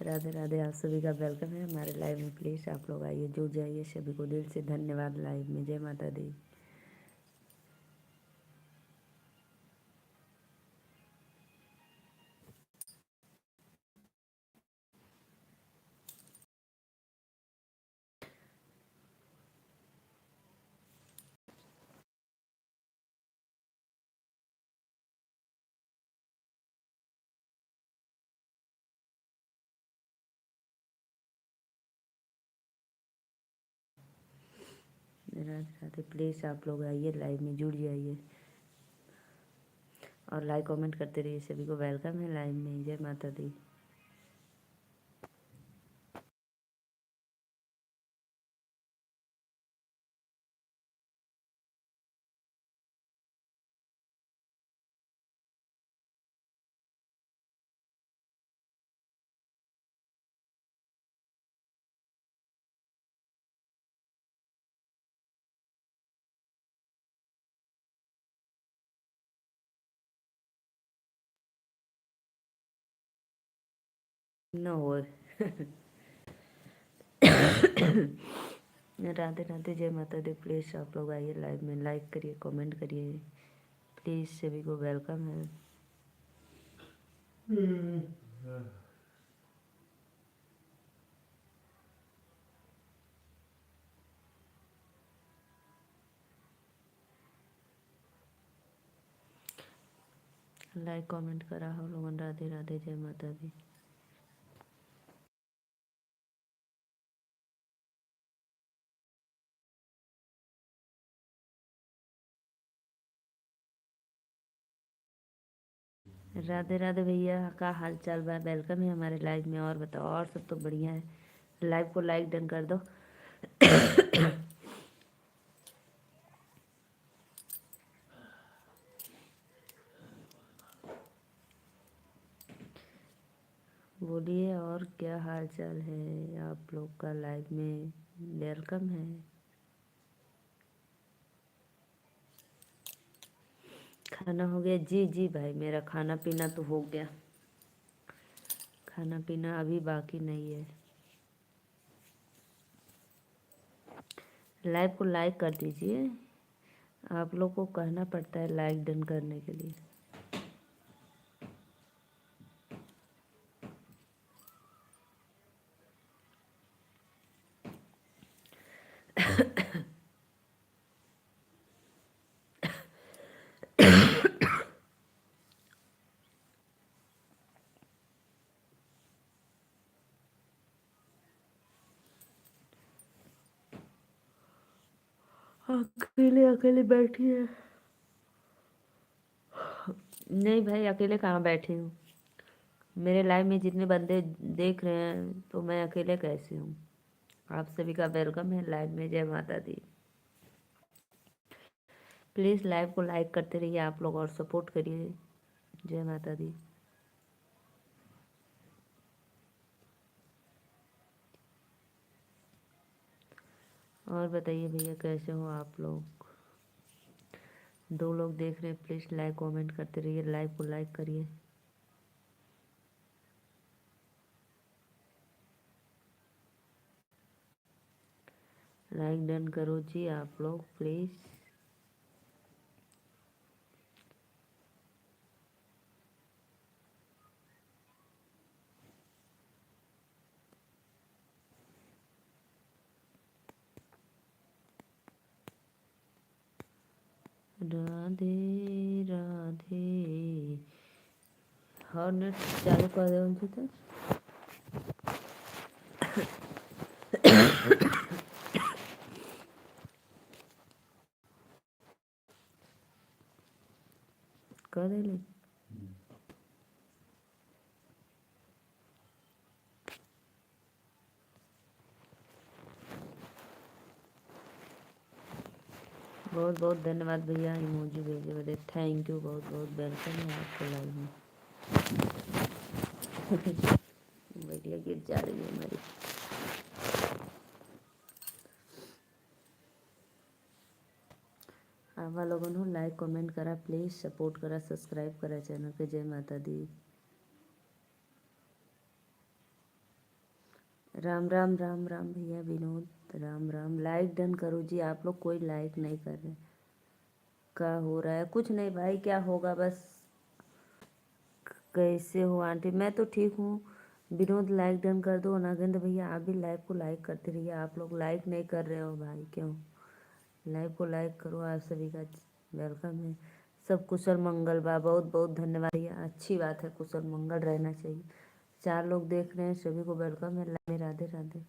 राधे राधे, आप सभी का वेलकम है हमारे लाइव में। प्लीज़ आप लोग आइए, जुड़ जाइए। सभी को दिल से धन्यवाद लाइव में। जय माता दी। राधे राधे, प्लीज़ आप लोग आइए, लाइव में जुड़ जाइए और लाइक कमेंट करते रहिए। सभी को वेलकम है लाइव में। जय माता दी। नो हो राधे राधे, जय माता दी। प्लीज़ आप लोग आइए, लाइव में लाइक करिए, कमेंट करिए। प्लीज़ सभी को वेलकम है। लाइक कमेंट करा हम लोगों ने। राधे राधे, जय माता दी। राधे राधे भैया, का हाल चाल बा? वेलकम है हमारे लाइव में। और बताओ, और सब तो बढ़िया है। लाइव को लाइक डन कर दो। बोलिए, और क्या हाल चाल है आप लोग का? लाइव में वेलकम है। खाना हो गया? जी जी भाई, मेरा खाना पीना तो हो गया। खाना पीना अभी बाकी नहीं है। लाइव को लाइक कर दीजिए। आप लोग को कहना पड़ता है लाइक डन करने के लिए। अकेले अकेले बैठी है? नहीं भाई, अकेले कहाँ बैठी हूँ। मेरे लाइव में जितने बंदे देख रहे हैं, तो मैं अकेले कैसे हूँ। आप सभी का वेलकम है लाइव में। जय माता दी। प्लीज़ लाइव को लाइक करते रहिए आप लोग और सपोर्ट करिए। जय माता दी। और बताइए भैया, कैसे हो आप लोग? दो लोग देख रहे हैं, प्लीज़ लाइक कमेंट करते रहिए। लाइव को लाइक करिए। लाइक डन करो जी आप लोग, प्लीज़। राधे राधे। और नेट चालू कर दे उनसे तो। कर दे ले। बहुत बहुत धन्यवाद भैया, इमोजी भेजे बदे थैंक यू। बहुत बहुत वेलकम है आपको लाइव में। बढ़िया गिर जा रही है हमारी। आप लोगों ने लाइक कमेंट करा, प्लीज़ सपोर्ट करा, सब्सक्राइब करा चैनल के। जय माता दी। राम राम राम राम भैया विनोद, राम राम। लाइक डन करो जी, आप लोग कोई लाइक नहीं कर रहे। क्या हो रहा है? कुछ नहीं भाई, क्या होगा बस। कैसे हो आंटी? मैं तो ठीक हूँ। विनोद लाइक डन कर दो, नागेंद्र भैया आप भी लाइक को लाइक करते रहिए। आप लोग लाइक नहीं कर रहे हो भाई, क्यों? लाइक को लाइक करो। आप सभी का वेलकम है। सब कुशल मंगल बा, बहुत बहुत धन्यवाद भैया। अच्छी बात है, कुशल मंगल रहना चाहिए। 4 लोग देख रहे हैं, सभी को वेलकम है। लाइक में राधे राधे।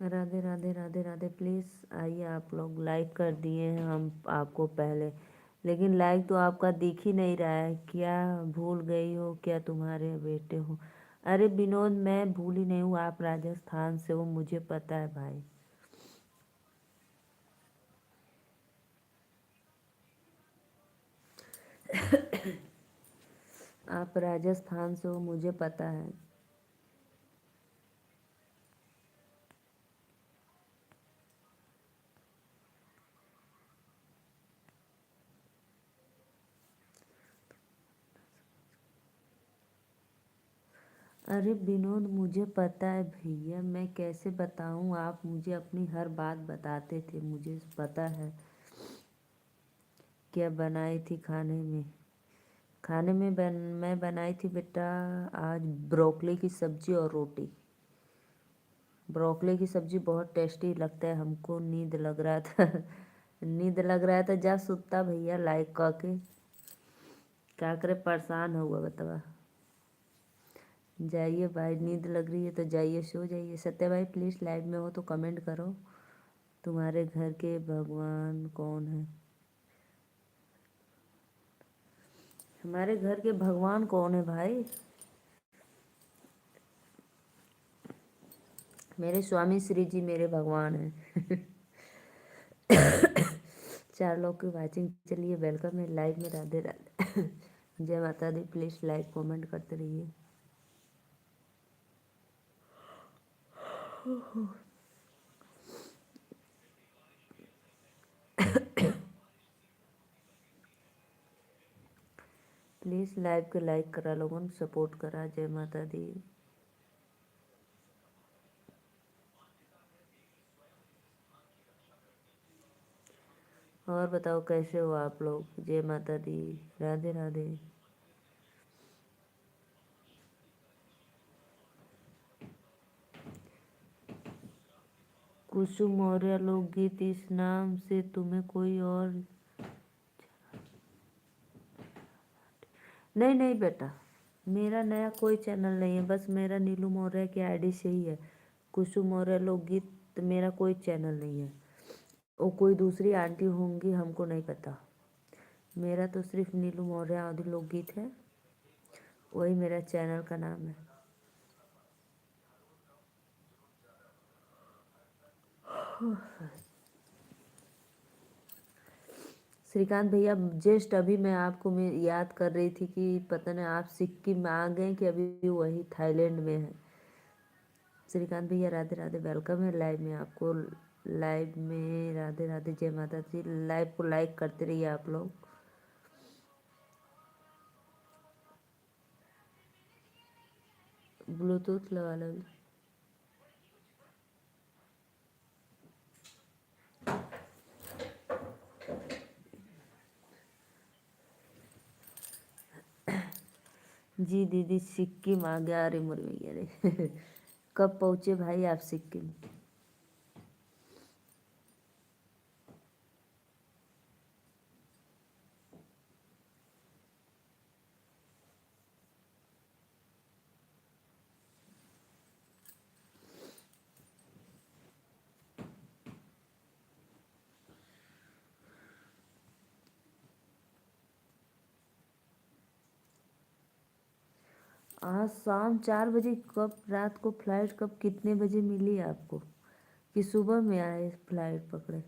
राधे राधे राधे राधे। प्लीज़ आइए, आप लोग लाइक कर दिए हैं हम आपको पहले, लेकिन लाइक तो आपका दिख ही नहीं रहा है। क्या भूल गई हो क्या? तुम्हारे बेटे हो? अरे विनोद, मैं भूली नहीं हूँ, आप राजस्थान से हो, मुझे पता है भाई। आप राजस्थान से हो, मुझे पता है। अरे विनोद, मुझे पता है भैया, मैं कैसे बताऊँ? आप मुझे अपनी हर बात बताते थे, मुझे पता है। क्या बनाई थी खाने में? खाने में मैं बनाई थी बेटा आज ब्रोकली की सब्जी और रोटी। ब्रोकली की सब्जी बहुत टेस्टी लगता है हमको। नींद लग रहा था नींद लग रहा था, जा सुता भैया लाइक करके। क्या करे, परेशान हुआ बतावा। जाइए भाई, नींद लग रही है तो जाइए, सो जाइए। सत्य भाई प्लीज़ लाइव में हो तो कमेंट करो, तुम्हारे घर के भगवान कौन है? हमारे घर के भगवान कौन है भाई? मेरे स्वामी श्री जी मेरे भगवान हैं। 4 लोग की वाचिंग चलिए, वेलकम है लाइव में। राधे राधे। जय माता दी। प्लीज़ लाइक कमेंट करते रहिए। प्लीज़ लाइव के लाइक करा, लोगों सपोर्ट करा। जय माता दी। और बताओ कैसे हो आप लोग? जय माता दी। राधे राधे। कुसुम मौर्य लोकगीत, इस नाम से तुम्हें कोई और? नहीं नहीं बेटा, मेरा नया कोई चैनल नहीं है, बस मेरा नीलू मौर्य की आईडी से ही है। कुसुम मौर्य लोकगीत मेरा कोई चैनल नहीं है। वो कोई दूसरी आंटी होंगी, हमको नहीं पता। मेरा तो सिर्फ नीलू मौर्य आदि लोकगीत है, वही मेरा चैनल का नाम है। श्रीकांत भैया, जस्ट अभी मैं याद कर रही थी कि पता नहीं आप सिक्किम में आ गए कि अभी वही थाईलैंड में है। श्रीकांत भैया राधे राधे, वेलकम है लाइव में आपको। लाइव में राधे राधे, जय माता दी। लाइव को लाइक करते रहिए आप लोग। ब्लूटूथ लगा लो। जी दीदी, सिक्किम आ गया। अरे मोरे भैया रे। कब पहुँचे भाई आप सिक्किम? आज शाम 4 बजे? कब रात को फ्लाइट कब कितने बजे मिली आपको, कि सुबह में आए फ्लाइट पकड़े?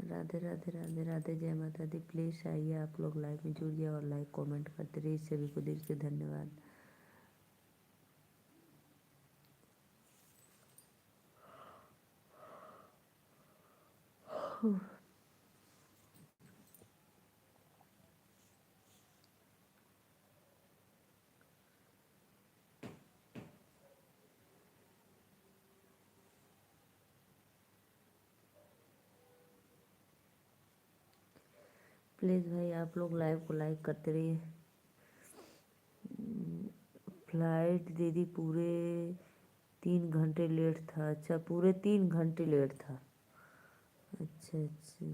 राधे राधे राधे राधे, जय माता दी। प्लीज़ आइए आप लोग लाइव में जुड़िए और लाइक कमेंट करते रहिए। सभी को दिल से धन्यवाद। प्लीज़ भाई आप लोग लाइव को लाइक करते रहिए। फ्लाइट दीदी पूरे 3 घंटे लेट था। अच्छा, पूरे 3 घंटे लेट था। अच्छा अच्छा,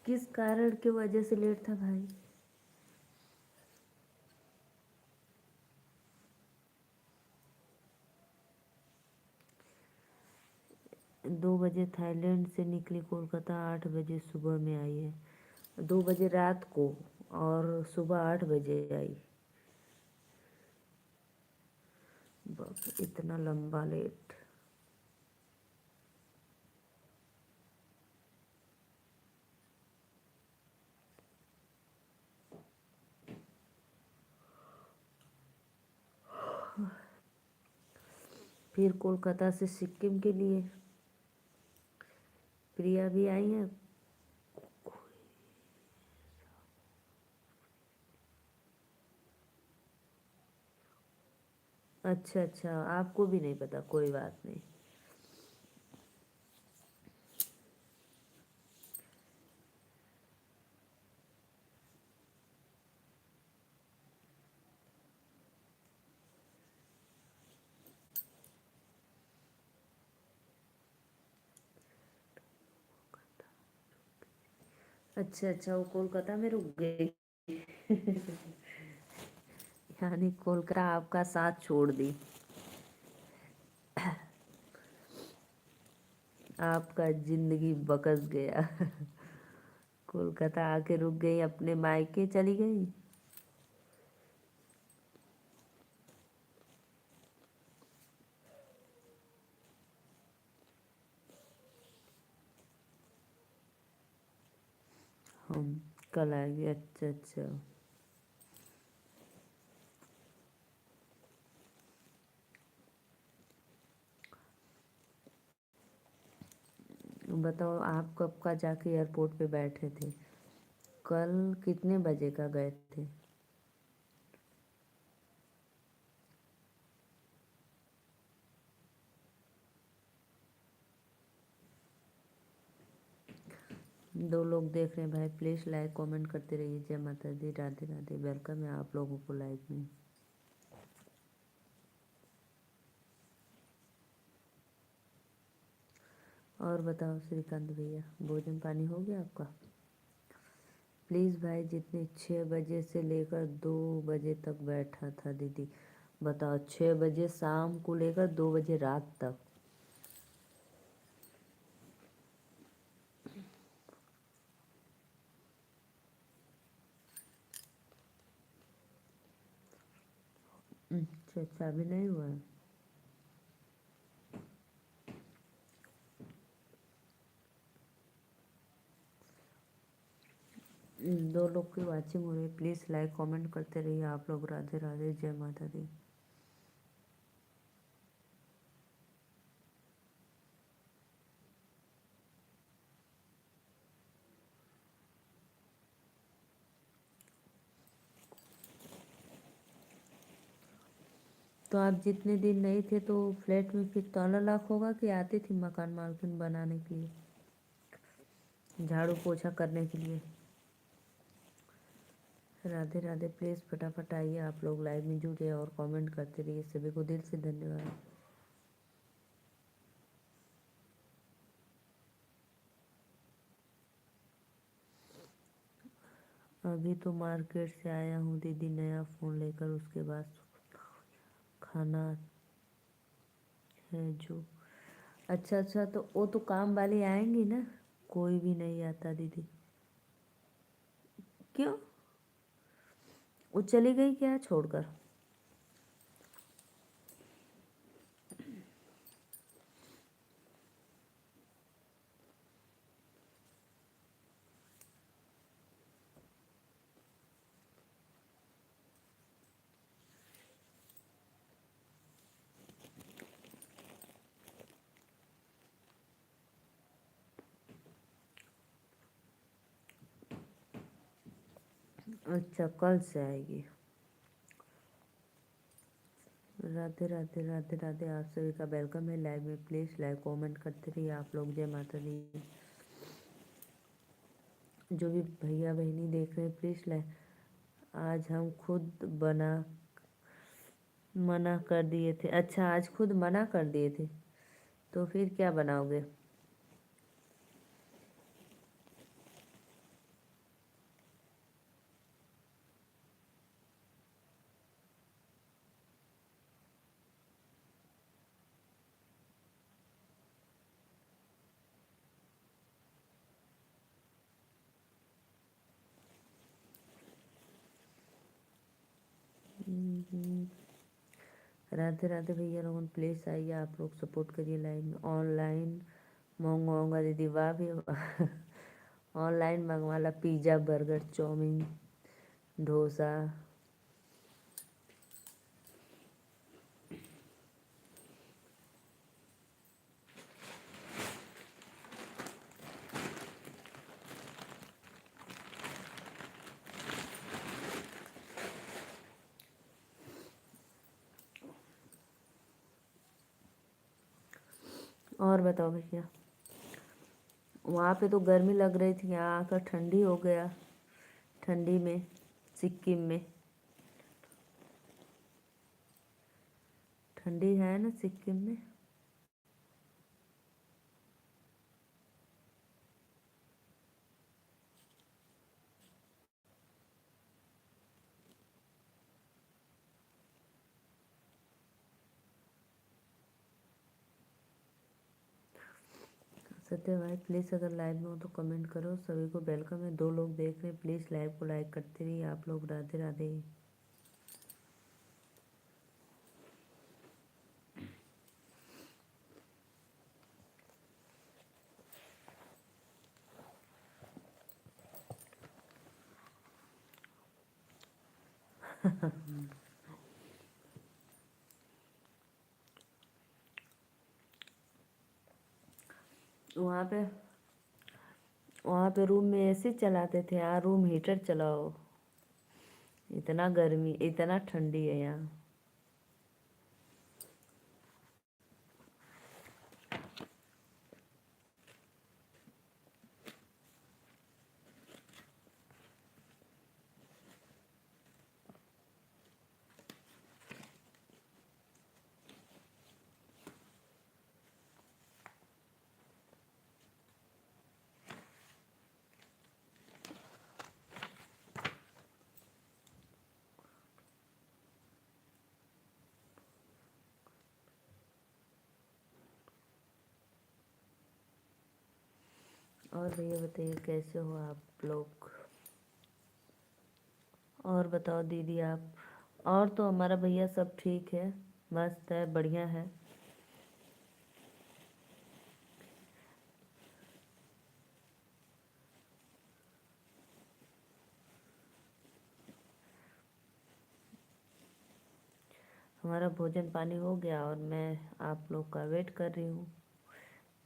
किस कारण की वजह से लेट था भाई? 2 बजे थाईलैंड से निकली, कोलकाता 8 बजे सुबह में आई है। 2 बजे रात को और सुबह 8 बजे आई। बाप रे, इतना लंबा लेट। फिर कोलकाता से सिक्किम के लिए प्रिया भी आई है। अच्छा अच्छा, आपको भी नहीं पता, कोई बात नहीं। अच्छा अच्छा, वो कोलकाता में रुक गई। यानी कोलकाता आपका साथ छोड़ दी। आपका जिंदगी बकस गया। कोलकाता आके रुक गई, अपने मायके चली गई। हम कल आएंगे। अच्छा अच्छा, बताओ आप कब का जाके एयरपोर्ट पे बैठे थे? कल कितने बजे का गए थे? दो लोग देख रहे हैं भाई, प्लीज़ लाइक कमेंट करते रहिए। जय माता दी, राधे राधे। वेलकम है आप लोगों को लाइव में। और बताओ श्रीकांत भैया, भोजन पानी हो गया आपका? प्लीज़ भाई, जितने 6 बजे से लेकर 2 बजे तक बैठा था दीदी, बताओ 6 बजे शाम को लेकर 2 बजे रात तक। अच्छा अच्छा, अभी नहीं हुआ है। दो लोग की वाचिंग हो रही है, प्लीज़ लाइक कमेंट करते रहिए आप लोग। राधे राधे, जय माता दी। तो आप जितने दिन नहीं थे तो फ्लैट में फिर ताला लॉक होगा कि आती थी मकान मालकिन बनाने के लिए, झाड़ू पोछा करने के लिए? राधे राधे, प्लीज़ फटाफट आइए आप लोग, लाइव में जुड़िए और कमेंट करते रहिए। सभी को दिल से धन्यवाद। अभी तो मार्केट से आया हूँ दीदी, नया फ़ोन लेकर। उसके बाद खाना है जो। अच्छा अच्छा, तो वो तो काम वाली आएंगी ना? कोई भी नहीं आता दीदी। क्यों? वो चली गई क्या छोड़कर? अच्छा, कल से आएगी। राधे राधे राधे राधे, आप सभी का वेलकम है लाइव में। प्लीज़ लाइक कमेंट करते रहिए आप लोग। जय माता दी। जो भी भैया बहनी देख रहे हैं प्लीज़ लाइक। आज हम खुद मना कर दिए थे। अच्छा, आज खुद मना कर दिए थे, तो फिर क्या बनाओगे? राधे राधे भैया लोगों, प्लीज़ आइए आप लोग, सपोर्ट करिए लाइव में। ऑनलाइन मंगवाऊंगा दीदी, वाह भी ऑनलाइन मंगवा ला, पिज़्ज़ा बर्गर चाउमीन डोसा। और बताओ भैया, वहाँ पे तो गर्मी लग रही थी, यहाँ आकर ठंडी हो गया। ठंडी में सिक्किम में ठंडी है ना सिक्किम में। सत्य भाई प्लीज़ अगर लाइव में हो तो कमेंट करो। सभी को वेलकम है। 2 लोग देख रहे हैं, प्लीज़ लाइव को लाइक करते रहिए आप लोग। राधे राधे। वहाँ पे वहाँ पे रूम में एसी चलाते थे, यहाँ रूम हीटर चलाओ। इतना गर्मी, इतना ठंडी है यहाँ। और भैया बताइए कैसे हो आप लोग? और बताओ दीदी आप। और तो हमारा भैया सब ठीक है, मस्त है, बढ़िया है। हमारा भोजन पानी हो गया और मैं आप लोग का वेट कर रही हूँ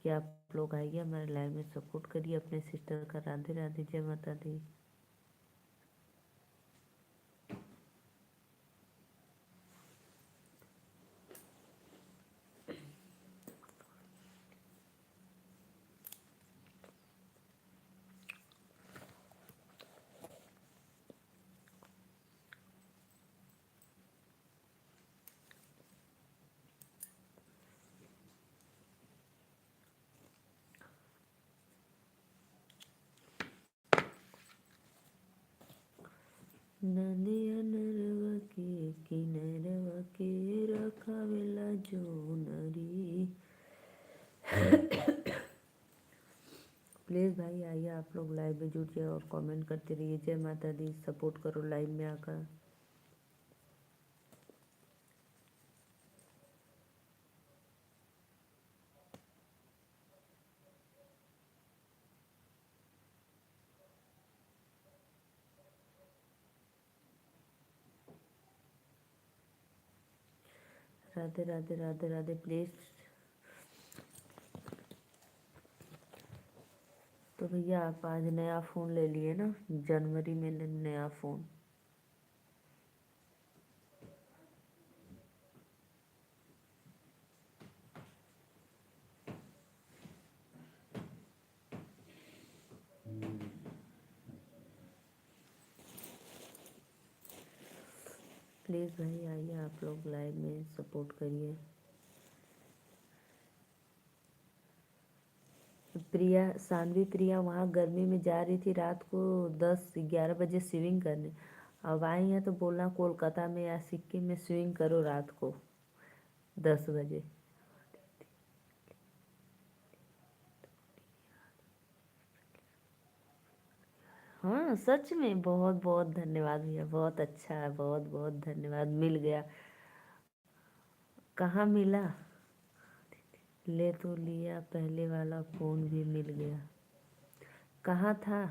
कि आप लोग आइए हमारे लाइव में, सपोर्ट करिए अपने सिस्टर का। राधे राधे, जय माता दी। नदिया नरवा के किनरवा के रखावेला जो नरी। प्लीज़ भाई आइए आप लोग लाइव में जुड़िए और कमेंट करते रहिए। जय माता दी, सपोर्ट करो लाइव में आकर। राधे राधे राधे राधे, प्लीज़। तो भैया आप आज नया फ़ोन ले लिए ना, जनवरी में नया फ़ोन। प्लीज़ भाई आइए आप लोग लाइव में सपोर्ट करिए। प्रिया, सानवी प्रिया वहाँ गर्मी में जा रही थी रात को 10-11 बजे स्विमिंग करने। अब आई हैं तो बोलना कोलकाता में या सिक्किम में स्विमिंग करो रात को 10 बजे। हाँ सच में बहुत बहुत धन्यवाद भैया, बहुत अच्छा है, बहुत बहुत धन्यवाद, मिल गया। कहाँ मिला? ले तो लिया, पहले वाला फ़ोन भी मिल गया। कहाँ था?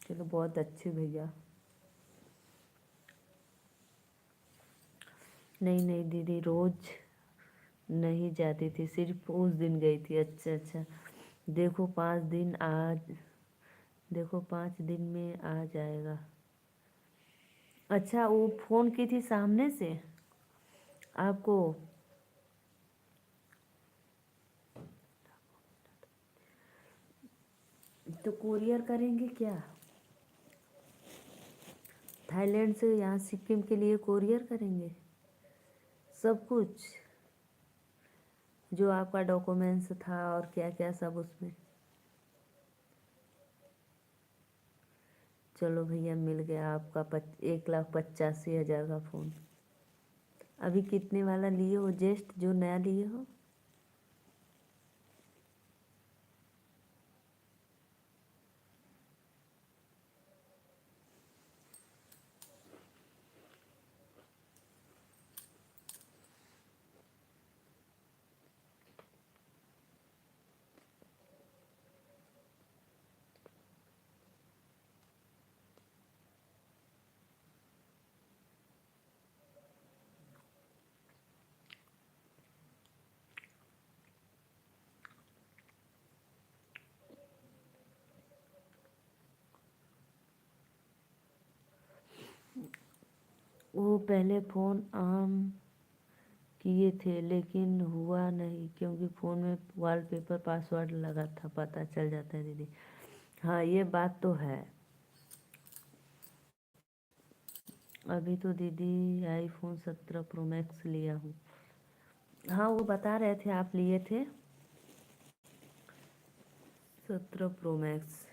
चलो बहुत अच्छे भैया। नहीं नहीं दीदी, रोज़ नहीं जाती थी, सिर्फ उस दिन गई थी। अच्छा अच्छा, देखो 5 दिन आज, देखो 5 दिन में आ जाएगा। अच्छा वो फ़ोन की थी सामने से आपको? तो कुरियर करेंगे क्या? थाईलैंड से यहाँ सिक्किम के लिए कुरियर करेंगे सब कुछ, जो आपका डॉक्यूमेंट्स था और क्या क्या सब उसमें। चलो भैया मिल गया आपका 1,85,000 का फ़ोन। अभी कितने वाला लिए हो जेस्ट, जो नया लिए हो? वो पहले फ़ोन ऑन किए थे लेकिन हुआ नहीं, क्योंकि फ़ोन में वॉलपेपर पासवर्ड लगा था। पता चल जाता है दीदी। हाँ ये बात तो है। अभी तो दीदी आईफोन 17 प्रो मैक्स लिया हूँ। हाँ वो बता रहे थे आप लिए थे 17 प्रो मैक्स।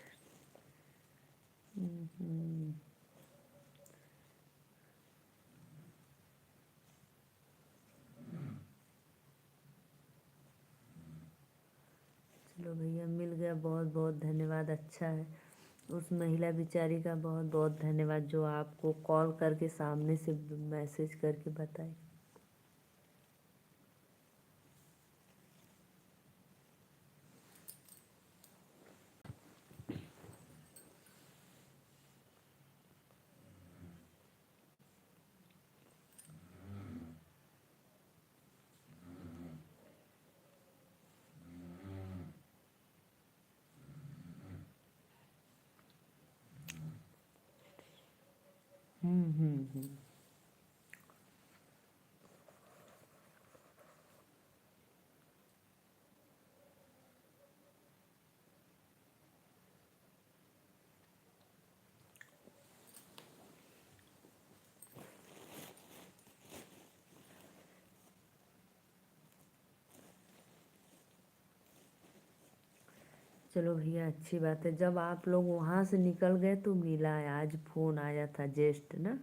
चलो भैया मिल गया, बहुत बहुत धन्यवाद। अच्छा है, उस महिला बेचारी का बहुत बहुत धन्यवाद जो आपको कॉल करके सामने से मैसेज करके बताई। हम्म। चलो भैया अच्छी बात है, जब आप लोग वहाँ से निकल गए तो मिला है, आज फ़ोन आया था जस्ट ना।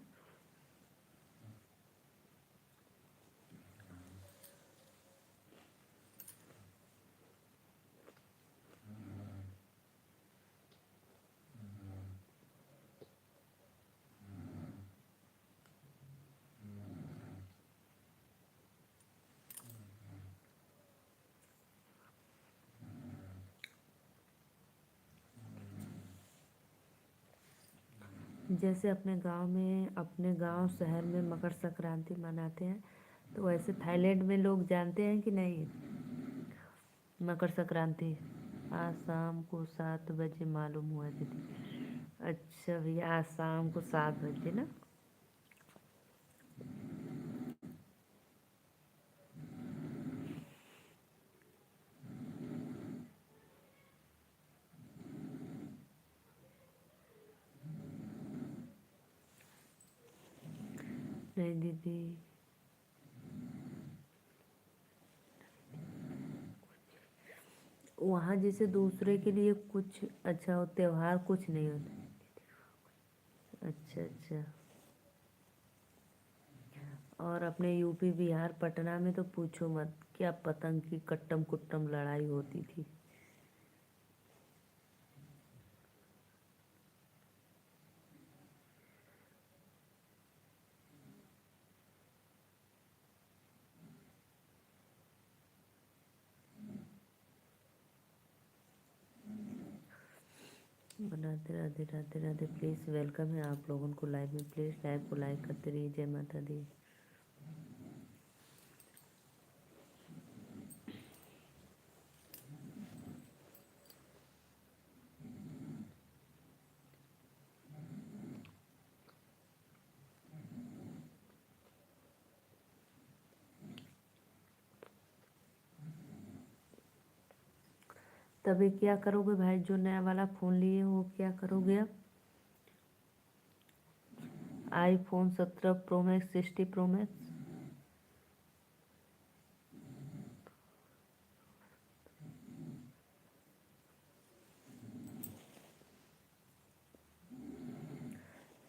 जैसे अपने गांव में, अपने गांव शहर में मकर संक्रांति मनाते हैं, तो वैसे थाईलैंड में लोग जानते हैं कि नहीं मकर संक्रांति? आज शाम को 7 बजे मालूम हुआ दीदी। अच्छा भैया, आज शाम को 7 बजे ना? नहीं दीदी, वहाँ जैसे दूसरे के लिए कुछ अच्छा हो, त्योहार कुछ नहीं होता। अच्छा अच्छा। और अपने यूपी बिहार पटना में तो पूछो मत, क्या पतंग की कट्टम कुट्टम लड़ाई होती थी। राधे राधे राधे राधे। प्लीज़ वेलकम है आप लोगों को लाइव में, प्लीज़ लाइव को लाइक करते रहिए। जय माता दी। तभी क्या करोगे भाई, जो नया वाला फ़ोन लिए हो क्या करोगे अब? IPhone 17 pro max, 60 pro max.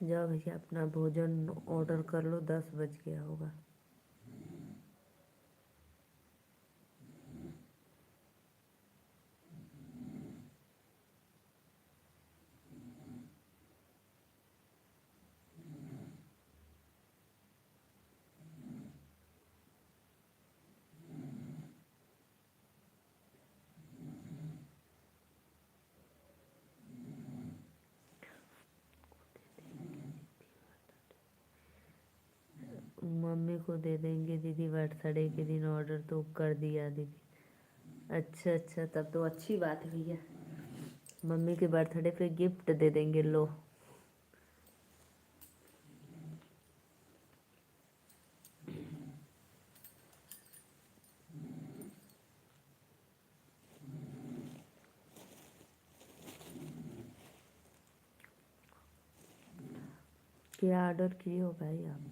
जाओ भैया अपना भोजन ऑर्डर कर लो, 10 बज गया होगा। मम्मी को दे देंगे दीदी, बर्थडे के दिन ऑर्डर तो कर दिया दीदी। अच्छा अच्छा, तब तो अच्छी बात है भैया। मम्मी के बर्थडे पे गिफ्ट दे देंगे, लो। क्या ऑर्डर किए हो भाई आप?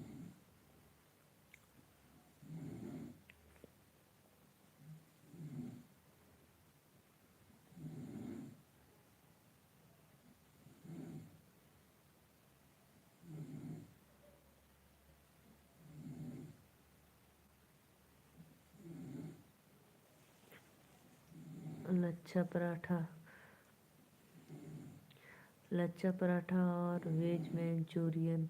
लच्छा पराठा, लच्छा पराठा और वेज मंचूरियन।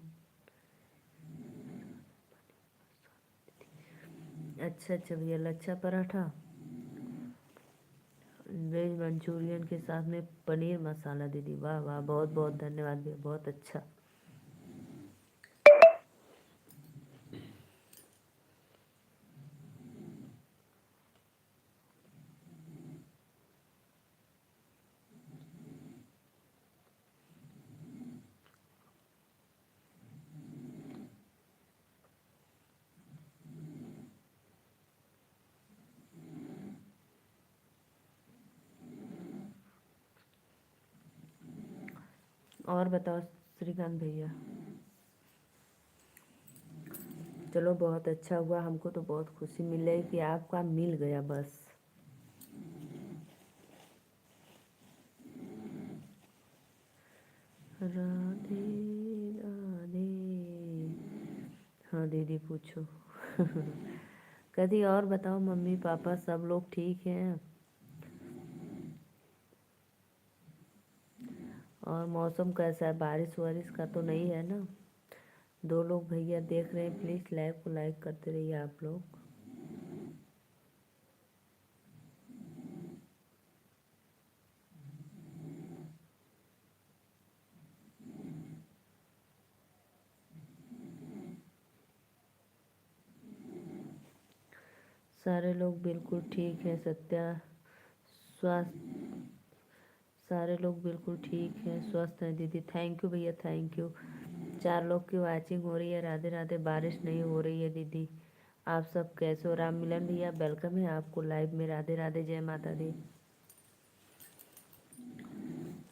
अच्छा अच्छा भैया, लच्छा पराठा वेज मंचूरियन के साथ में पनीर मसाला दीदी। वाह वाह, बहुत बहुत धन्यवाद भैया, बहुत अच्छा। और बताओ श्रीकांत भैया? चलो बहुत अच्छा हुआ, हमको तो बहुत खुशी मिल रही कि आपका मिल गया बस। राधे राधे। हाँ दीदी पूछो। कभी और बताओ, मम्मी पापा सब लोग ठीक हैं? और मौसम कैसा है, बारिश वारिश का तो नहीं है ना? 2 लोग भैया देख रहे हैं, प्लीज़ लाइव को लाइक करते रहिए आप लोग। सारे लोग बिल्कुल ठीक है सत्या। स्वास्थ्य सारे लोग बिल्कुल ठीक हैं, स्वस्थ हैं दीदी। थैंक यू भैया, थैंक यू। 4 लोग की वाचिंग हो रही है। राधे राधे। बारिश नहीं हो रही है दीदी। आप सब कैसे हो? राम मिलन भैया वेलकम है आपको लाइव में। राधे राधे, जय माता दी।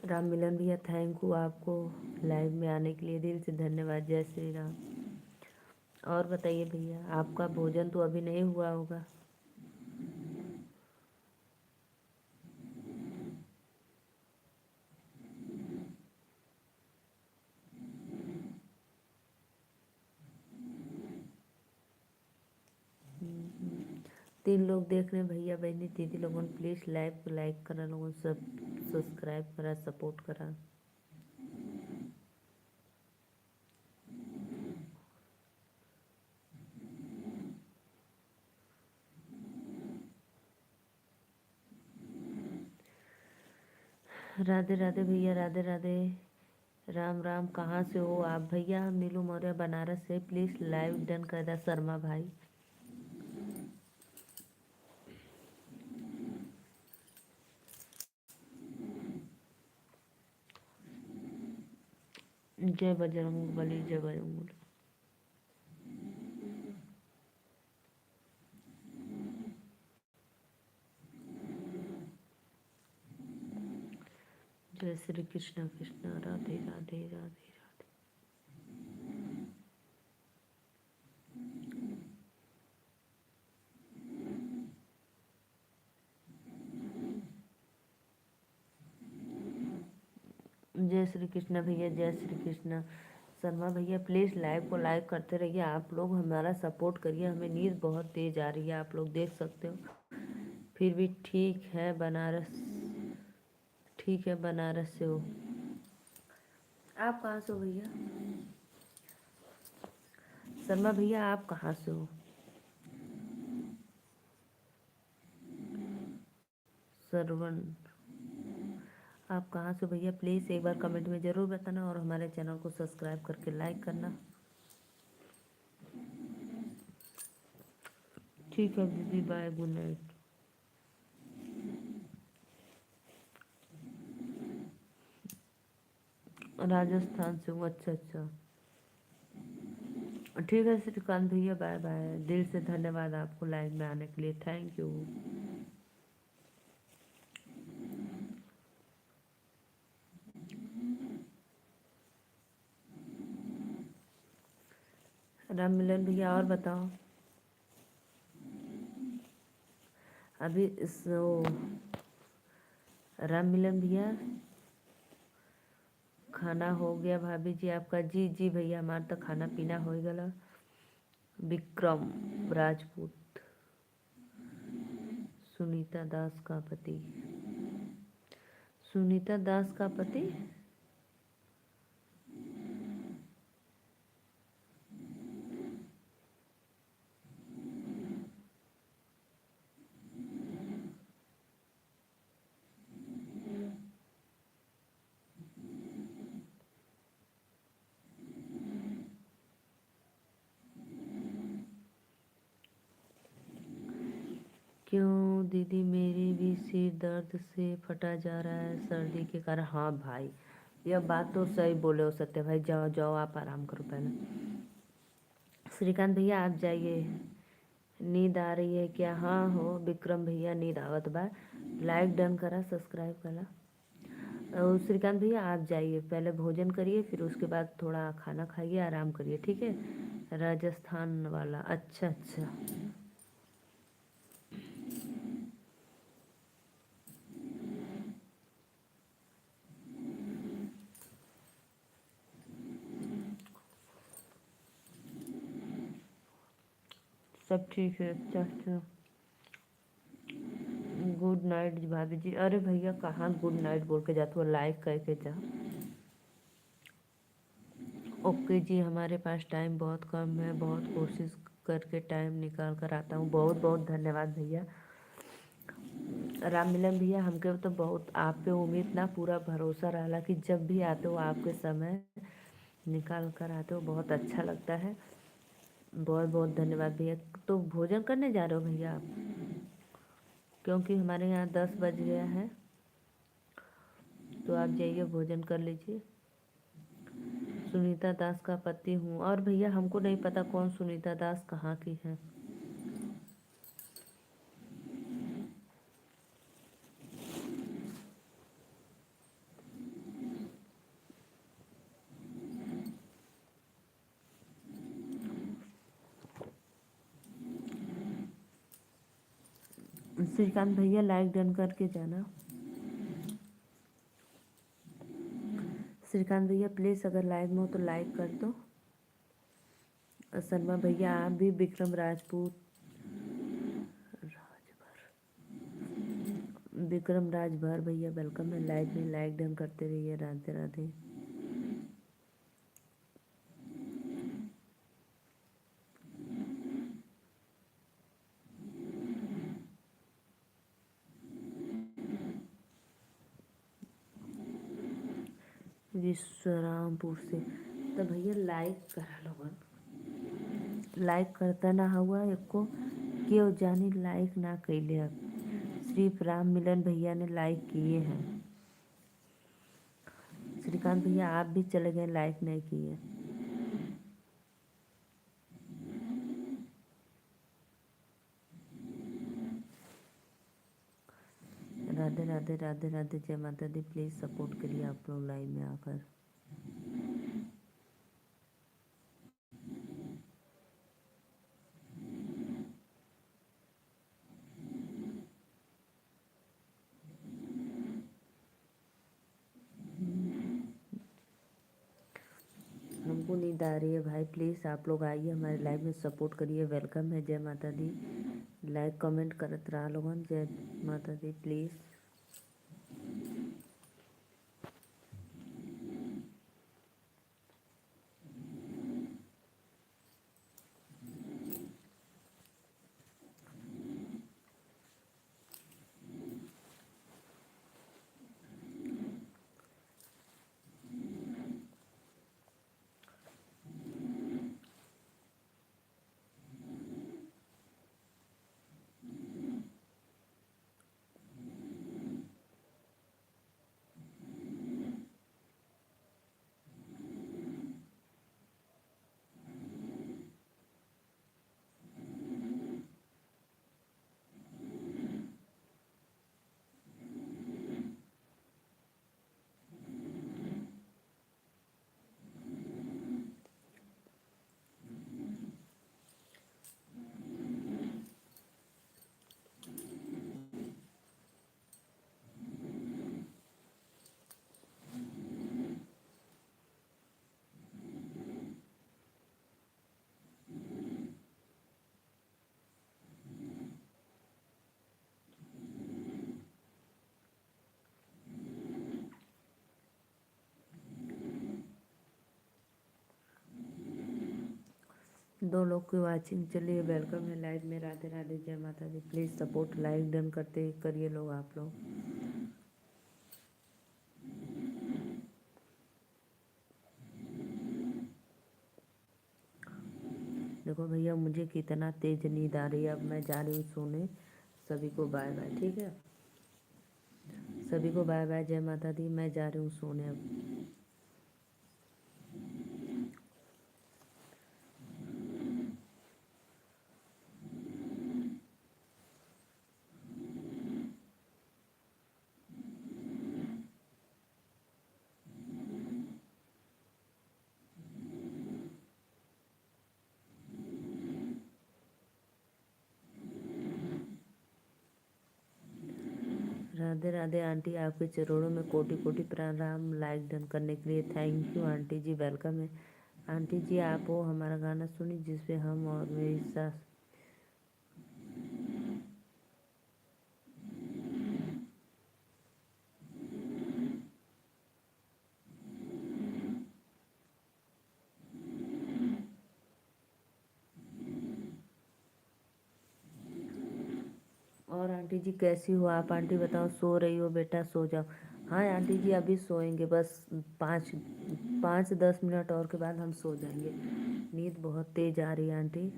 राम मिलन भैया थैंक यू आपको लाइव में आने के लिए, दिल से धन्यवाद। जय श्री राम। और बताइए भैया, आपका भोजन तो अभी नहीं हुआ होगा? तीन लोग देख रहे हैं भैया बहनी दीदी लोगों ने, प्लीज़ लाइव को लाइक करा, लोगों सब सब्सक्राइब करा, सपोर्ट करा। राधे राधे भैया, राधे राधे। राम राम। कहाँ से हो आप भैया? हम नीलू मौर्य बनारस से। प्लीज़ लाइव डन कर दा शर्मा भाई। जय बजरंग बली, जय बजरंग बली। जय श्री कृष्ण कृष्ण, राधे राधे राधे राधे। जय श्री कृष्ण भैया, जय श्री कृष्ण। शर्मा भैया प्लीज़ लाइव को लाइक करते रहिए। आप लोग हमारा सपोर्ट करिए, हमें नींद बहुत तेज आ रही है, आप लोग देख सकते हो। फिर भी ठीक है बनारस, ठीक है बनारस से हो। आप कहाँ से हो भैया? शर्मा भैया आप कहाँ से हो? सरवण। आप कहाँ से भैया? प्लीज़ एक बार कमेंट में ज़रूर बताना और हमारे चैनल को सब्सक्राइब करके लाइक करना। ठीक है दीदी, बाय, गुड नाइट। राजस्थान से हूँ। अच्छा अच्छा, ठीक है श्रीकांत भैया, बाय बाय। दिल से धन्यवाद आपको लाइव में आने के लिए, थैंक यू। राम मिलन भैया और बताओ। अभी सो राम मिलन भैया खाना हो गया भाभी जी आपका? जी जी भैया, हमारा तो खाना पीना हो गया। विक्रम राजपूत। सुनीता दास का पति? सुनीता दास का पति? क्यों दीदी, मेरी भी सिर दर्द से फटा जा रहा है सर्दी के कारण। हाँ भाई, यह बात तो सही बोले हो सत्य भाई। जाओ जाओ, आप आराम करो पहले। श्रीकांत भैया आप जाइए, नींद आ रही है क्या? हाँ हो विक्रम भैया, नींद आवत बा। लाइक डन करा, सब्सक्राइब करा। और श्रीकांत भैया आप जाइए, पहले भोजन करिए, फिर उसके बाद थोड़ा खाना खाइए, आराम करिए, ठीक है? राजस्थान वाला, अच्छा अच्छा। सब ठीक है, अच्छा अच्छा। गुड नाइट भाभी जी। अरे भैया कहाँ गुड नाइट बोल के जाते हो, लाइक करके जा। ओके जी, हमारे पास टाइम बहुत कम है, बहुत कोशिश करके टाइम निकाल कर आता हूँ। बहुत बहुत धन्यवाद भैया। राम मिलन भैया हमके तो बहुत आप पे उम्मीद ना पूरा भरोसा रहा कि जब भी आते हो आपके समय निकाल कर आते हो, बहुत अच्छा लगता है। बहुत बहुत धन्यवाद भैया। तो भोजन करने जा रहे हो भैया आप? क्योंकि हमारे यहाँ 10 बज गया है, तो आप जाइए भोजन कर लीजिए। सुनीता दास का पति हूँ। और भैया हमको नहीं पता कौन सुनीता दास कहाँ की है। श्रीकांत भैया लाइक डन करके जाना। श्रीकांत भैया प्लीज़ अगर लाइव में हो तो लाइक कर दो। शर्मा भैया आप भी। विक्रम राजपूत, विक्रम राजभर भैया वेलकम है। लाइव में लाइक डन करते रहिए। राधे राधे। विश्वरामपुर से तो भैया लाइक करा लोगन, लाइक करता ना हुआ एको क्यों जानी लाइक ना कैले। अब सिर्फ राम मिलन भैया ने लाइक किए हैं। श्रीकांत भैया आप भी चले गए, लाइक नहीं किए। राधे राधे राधे राधे। जय माता दी। प्लीज़ सपोर्ट करिए आप लोग लाइव में आकर। हमको नींद आ रही है भाई। प्लीज़ आप लोग आइए हमारे लाइव में सपोर्ट करिए। वेलकम है। जय माता दी। लाइक कमेंट करत रहा लोगन। जय माता दी। प्लीज़ दो लोग की वाचिंग चलिए। वेलकम है लाइव में। राधे राधे। जय माता दी। प्लीज़ सपोर्ट लाइक डन करते करिए लोग आप लोग। देखो भैया मुझे कितना तेज नींद आ रही है। अब मैं जा रही हूँ सोने। सभी को बाय बाय। ठीक है, सभी को बाय बाय। जय माता दी। मैं जा रही हूँ सोने अब। राधे राधे आंटी। आपके चरणों में कोटि कोटि प्रणाम। लाइक डन करने के लिए thank you aunty ji. Welcome है आंटी जी। आप वो हमारा गाना सुनी जिसपे हम और मेरी सास। और आंटी जी कैसी हो आप? आंटी बताओ। सो रही हो बेटा? सो जाओ। हाँ आंटी जी अभी सोएंगे बस 5-10 मिनट और के बाद हम सो जाएंगे। नींद बहुत तेज आ रही है आंटी।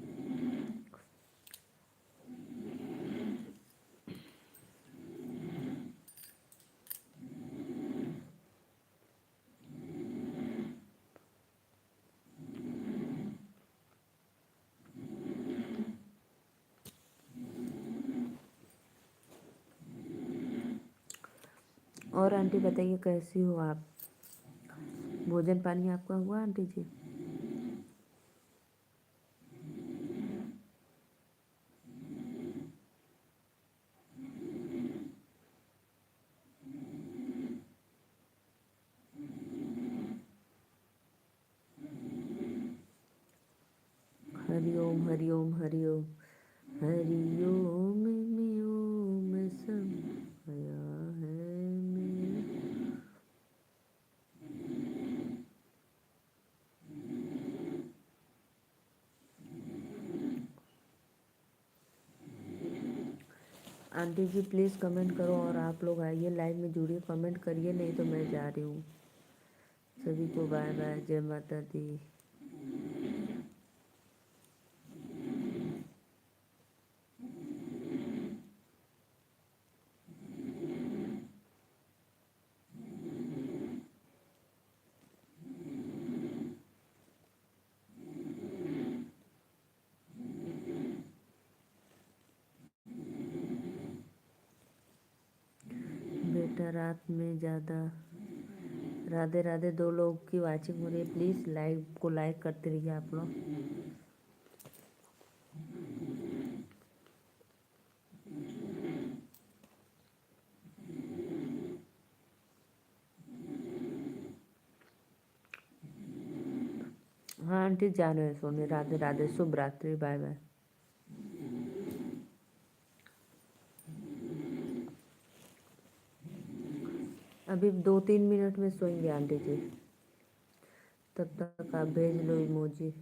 और आंटी बताइए कैसी हो आप? भोजन पानी आपका हुआ आंटी जी? हरि ओम हरि ओम हरि ओम हरि ओम में ओम समाया है मेरे। आंटी जी प्लीज़ कमेंट करो और आप लोग आइए लाइव में जुड़िए, कमेंट करिए, नहीं तो मैं जा रही हूँ। सभी को बाय बाय, जय माता दी। बेटा रात में ज़्यादा राधे राधे। 2 लोग की वाचिंग हो रही है, प्लीज़ लाइव को लाइक करते रहिए आप लोग। हाँ आंटी जा रहे हैं सोने। राधे राधे, शुभ रात्रि, बाय बाय। अभी 2-3 मिनट में सोएंगे आंटी जी, तब तक आप भेज लो इमोजी।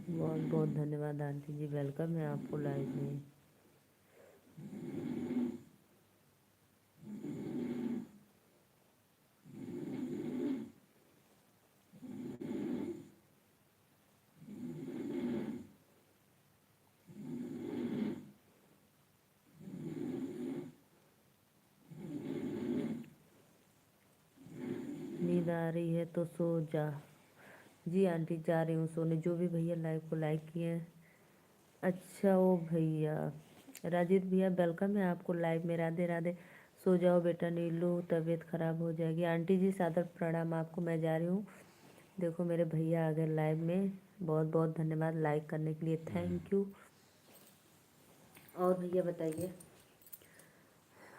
बहुत बहुत धन्यवाद आंटी जी, वेलकम है आपको लाइव में। नींद आ रही है तो सो जा। जी आंटी जा रही हूँ सोने। जो भी भैया लाइव को लाइक किए हैं। अच्छा ओ भैया राजीव भैया वेलकम है आपको लाइव में। राधे राधे। सो जाओ बेटा नीलू, तबीयत खराब हो जाएगी। आंटी जी सादर प्रणाम आपको, मैं जा रही हूँ। देखो मेरे भैया आ गए लाइव में। बहुत बहुत धन्यवाद लाइक करने के लिए, थैंक यू। और भैया बताइए,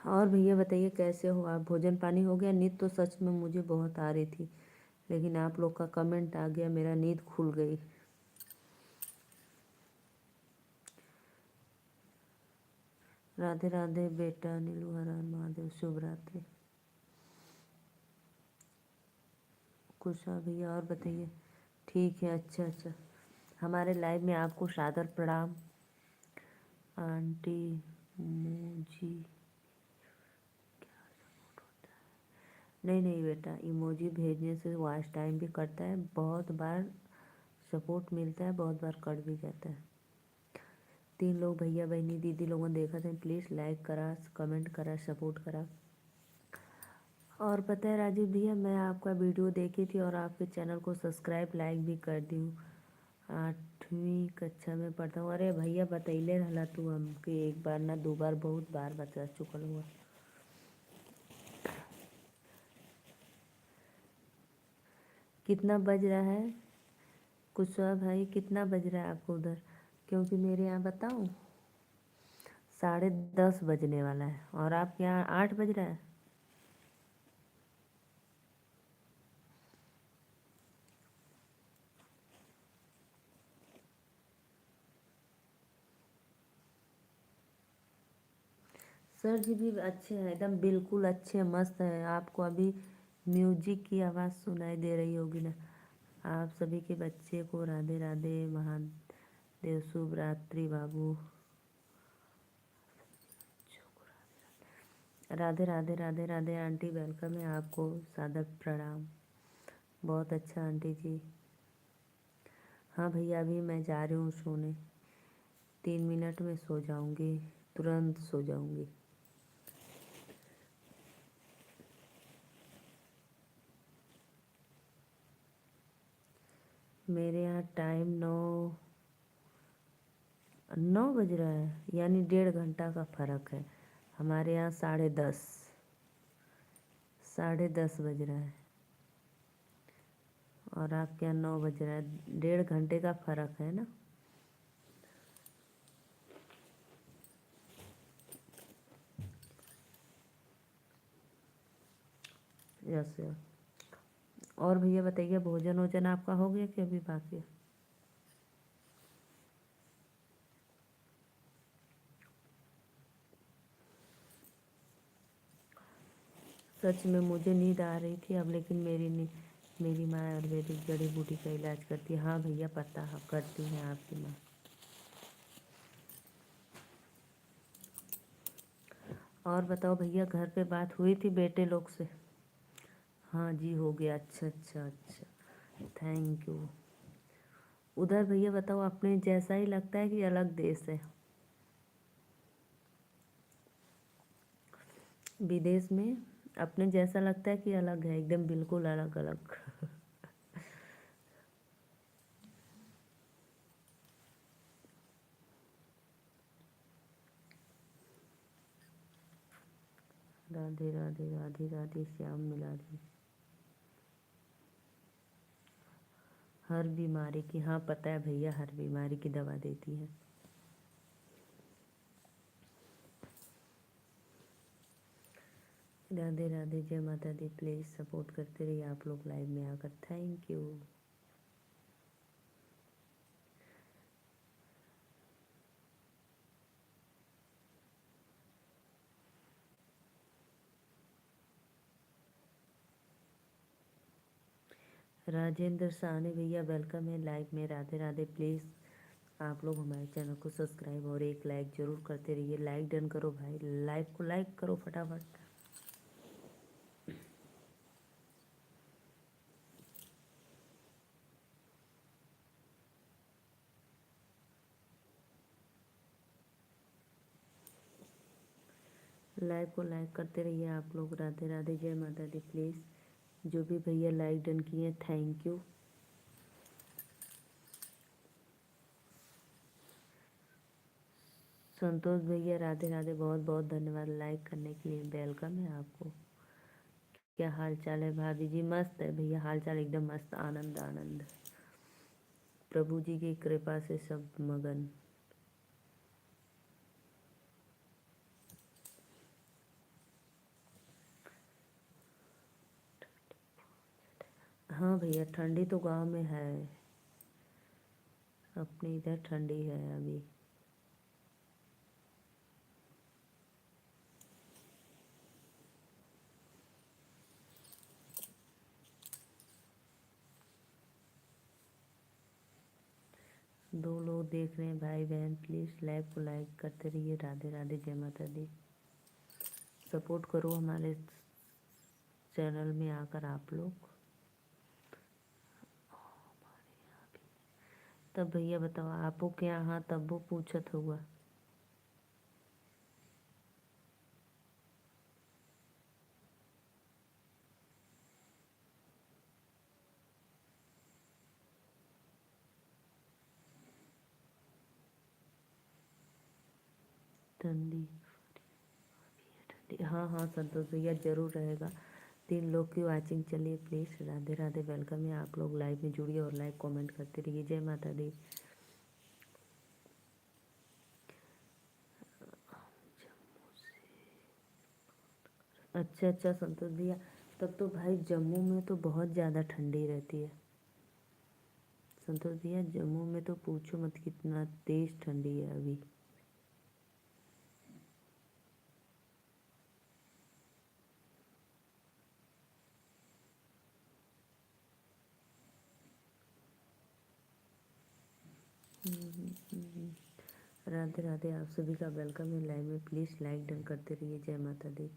और भैया बताइए कैसे हो आप? भोजन पानी हो गया? नींद तो सच में मुझे बहुत आ रही थी, लेकिन आप लोग का कमेंट आ गया, मेरा नींद खुल गई। राधे राधे बेटा नीलू, हर हर महादेव, शुभ रात्रि। कुशा भैया और बताइए। ठीक है, अच्छा अच्छा। हमारे लाइव में आपको सादर प्रणाम। आंटी मोजी नहीं नहीं बेटा, इमोजी भेजने से वॉच टाइम भी कटता है, बहुत बार सपोर्ट मिलता है, बहुत बार कट भी जाता है। 3 लोग भैया बहनी दीदी लोगों ने देखा था, प्लीज़ लाइक करा, कमेंट करा, सपोर्ट करा। और पता है राजीव भैया, मैं आपका वीडियो देखी थी और आपके चैनल को सब्सक्राइब लाइक भी कर दी हूँ। 8वीं कक्षा में पढ़ता हूँ। अरे भैया बतैले रहला तू हमके, एक बार ना 2 बार, बहुत बार बता चुकल हुआ। कितना बज रहा है कुशवा भाई, कितना बज रहा है आपको उधर? क्योंकि मेरे यहाँ बताऊँ 10:30 बजने वाला है और आपके यहाँ 8 बज रहा है। सर जी भी अच्छे हैं, एकदम बिल्कुल अच्छे मस्त हैं। आपको अभी म्यूजिक की आवाज़ सुनाई दे रही होगी ना। आप सभी के बच्चे को राधे राधे महादेव, शुभ रात्रि बाबू। राधे राधे राधे राधे आंटी, वेलकम है आपको, सादर प्रणाम। बहुत अच्छा आंटी जी। हाँ भैया, अभी मैं जा रही हूँ सोने, 3 मिनट में सो जाऊँगी, तुरंत सो जाऊँगी। मेरे यहाँ टाइम 9 बज रहा है, यानी 1.5 घंटा का फ़र्क है। हमारे यहाँ 10:30 बज रहा है और आपके यहाँ 9 बज रहा है, 1.5 घंटे का फ़र्क है ना। Yes yes. और भैया बताइए, भोजन वोजन आपका हो गया कि अभी बाकी है? सच में मुझे नींद आ रही थी अब, लेकिन मेरी माँ आयुर्वेदिक जड़ी बूटी का इलाज करती है। हाँ भैया पता है, करती हैं आपकी माँ। और बताओ भैया, घर पे बात हुई थी बेटे लोग से? हाँ जी हो गया, अच्छा अच्छा अच्छा, थैंक यू। उधर भैया बताओ, अपने जैसा ही लगता है कि अलग देश है? विदेश में अपने जैसा लगता है कि अलग है, एकदम बिल्कुल अलग अलग? राधे राधे राधे राधे, श्याम मिला दी। हर बीमारी की, हाँ पता है भैया, हर बीमारी की दवा देती है। राधे राधे, जय माता दी। प्लीज़ सपोर्ट करते रहिए आप लोग लाइव में आकर, थैंक यू। राजेंद्र साहनी भैया वेलकम है लाइव में, राधे राधे। प्लीज़ आप लोग हमारे चैनल को सब्सक्राइब और एक लाइक ज़रूर करते रहिए। लाइक डन करो भाई, लाइव को लाइक करो फटाफट। लाइव को लाइक करते रहिए आप लोग। राधे राधे, जय माता दी। प्लीज़ जो भी भैया लाइक डन किए, थैंक यू। संतोष भैया राधे राधे, बहुत बहुत धन्यवाद लाइक करने के लिए, वेलकम है आपको। क्या हाल चाल है भाभी जी? मस्त है भैया, हाल चाल एकदम मस्त, आनंद आनंद, प्रभु जी की कृपा से सब मगन। हाँ भैया, ठंडी तो गांव में है, अपने इधर ठंडी है अभी। दो लोग देख रहे हैं भाई बहन, प्लीज़ लाइव को लाइक करते रहिए। राधे राधे, जय माता दी। सपोर्ट करो हमारे चैनल में आकर आप लोग। तब भैया बताओ आपो के यहाँ तब वो पूछत हुआ। ठंडी, हाँ हाँ संतोष भैया जरूर रहेगा। 3 लोग की वाचिंग चलिए प्लीज़। राधे राधे, वेलकम है। आप लोग लाइव में जुड़िए और लाइक कमेंट करते रहिए। जय माता दी। अच्छा अच्छा संतोष भैया, तब तो भाई जम्मू में तो बहुत ज़्यादा ठंडी रहती है। संतोष भैया जम्मू में तो पूछो मत, कितना तेज़ ठंडी है अभी। राधे राधे, आप सभी का वेलकम है लाइव में। प्लीज़ लाइक डन करते रहिए। जय माता दी।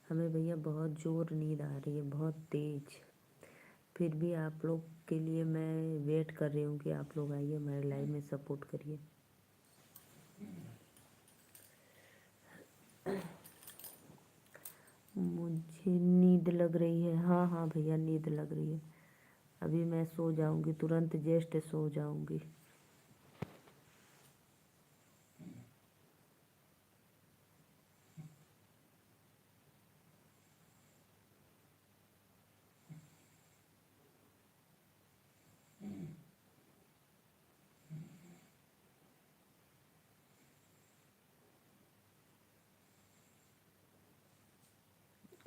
हमें भैया बहुत ज़ोर नींद आ रही है, बहुत तेज़। फिर भी आप लोग के लिए मैं वेट कर रही हूँ कि आप लोग आइए हमारे लाइव में सपोर्ट करिए। मुझे नींद लग रही है, हाँ हाँ भैया नींद लग रही है। अभी मैं सो जाऊँगी, तुरंत जस्ट सो जाऊँगी।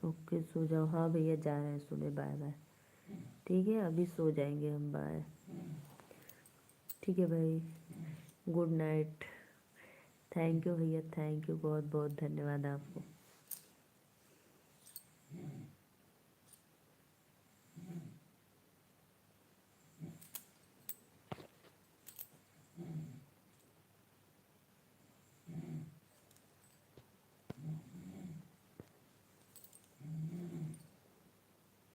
ओके सो जाओ। हाँ भैया जा रहे हैं सोने, बाय बाय। ठीक है अभी सो जाएंगे हम, बाय। ठीक है भाई, गुड नाइट। थैंक यू भैया, थैंक यू, बहुत बहुत धन्यवाद आपको।